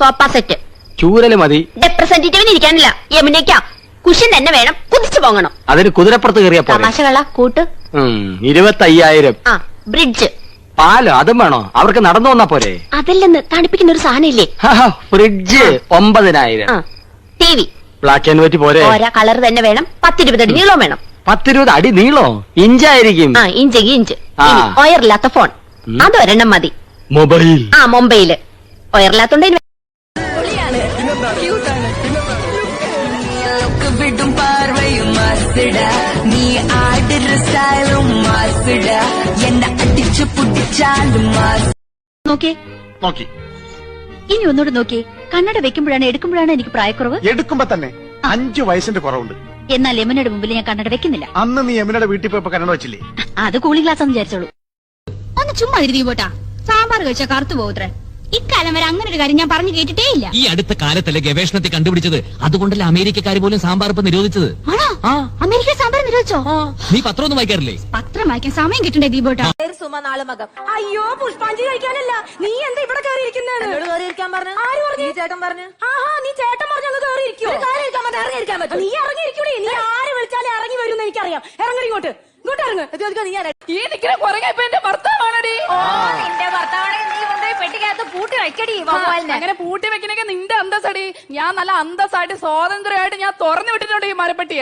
Sofa set. ചൂരല് മതി. റെപ്രസെന്റേറ്റീവിന് ഇരിക്കാനില്ല, യമുനയ്ക്ക cushion തന്നെ വേണം, കുതിച്ചു പോകണം. അതിന് കുതിരപ്പുറത്ത് കയറിയ തമാശകള കൂട്ട്. 25,000. ആ ബ്രിഡ്ജ്. പാലോ അതും വേണോ? അവർക്ക് നടന്നു വന്നാ പോരെ? അതല്ലെന്ന് തണുപ്പിക്കുന്ന ഒരു സാധനം ഇല്ലേ? Fridge 9,000. TV black and white പോരെ? ഓരോ കളർ തന്നെ വേണം. 10-20 അടി നീളം വേണം. 10-20 അടി നീളോ? ഇഞ്ചായിരിക്കും. ഇഞ്ചെങ്കിൽ ഇഞ്ച്. ഒയറില്ലാത്ത ഫോൺ അതൊരെണ്ണം മതി. മൊബൈൽ. മൊബൈല് ഒയറില്ലാത്തോണ്ട് നീ ആടുന്ന സ്റ്റൈലും മാസിട എന്നെ അടിച്ചു പൊട്ടിച്ചാലും നോക്കി ഇനി ഒന്നുകൂടെ നോക്കി. കണ്ണട വെക്കുമ്പോഴാണ് എടുക്കുമ്പോഴാണ് എനിക്ക് പ്രായക്കുറവ്. എടുക്കുമ്പോ തന്നെ 5 വയസ്സിന്റെ കുറവുണ്ട്. എന്നാൽ യമുനയുടെ മുമ്പിൽ ഞാൻ കണ്ണട വെക്കുന്നില്ല. അന്ന് നീ യമുനയുടെ വീട്ടിൽ പോയപ്പോ കണ്ണട വെച്ചില്ലേ? അത് കൂളിംഗ് ഗ്ലാസ് എന്ന് വിചാരിച്ചോളൂ. ഒന്ന് ചുമ്മാ ഇരുത്തി പോട്ടാ. സാമ്പാർ കഴിച്ചാൽ കറുത്തു പോകത്രേ. ഇക്കാലം വരെ അങ്ങനെ ഒരു കാര്യം ഞാൻ പറഞ്ഞു കേട്ടിട്ടേ ഇല്ല. ഈ അടുത്ത കാലത്തല്ലേ ഗവേഷണത്തിൽ കണ്ടുപിടിച്ചത്. അതുകൊണ്ടല്ലേ അമേരിക്കക്കാർ പോലും സാമ്പാർ ഇപ്പൊ നിരോധിച്ചത്. അമേരിക്ക സാമ്പാർ നിരോധിച്ചോ? നീ പത്രമൊന്നും വായിക്കാറില്ലേ? പത്രം വായിക്കാൻ സമയം കിട്ടണ്ടേ ദീപോട്ടാ? അയ്യോ പുഷ്പാഞ്ജലി കഴിക്കാനല്ല, നീ എന്താ ഇവിടെ കയറിയിരിക്കുന്നത്? ആര് പറഞ്ഞു? ചേട്ടൻ പറഞ്ഞു. നീ ചേട്ടൻ പറഞ്ഞു കയറിയിരിക്കോ? നീ ഇറങ്ങിയിരിക്കൂടെ? നീ ആര് വിളിച്ചാലും ഇറങ്ങി വരും എനിക്കറിയാം. ഇറങ്ങി ഇങ്ങോട്ട് ഇറങ്ങ്. ഈ നിൽക്കുന്ന കുറങ്ങ ഇപ്പൊ എന്റെ ഭർത്താവാണടി. എന്റെ ഭർത്താവാണ്. നീ കൊണ്ടുപോയി പെട്ടിക്കകത്ത് പൂട്ടി വെക്കടി. അങ്ങനെ പൂട്ടി വെക്കണൊക്കെ നിന്റെ അന്തസ്സടി. ഞാൻ നല്ല അന്തസ്സായിട്ട് സ്വാതന്ത്ര്യമായിട്ട് ഞാൻ തുറന്നു വിട്ടിട്ടുണ്ട് ഈ മരപ്പെട്ടിയ.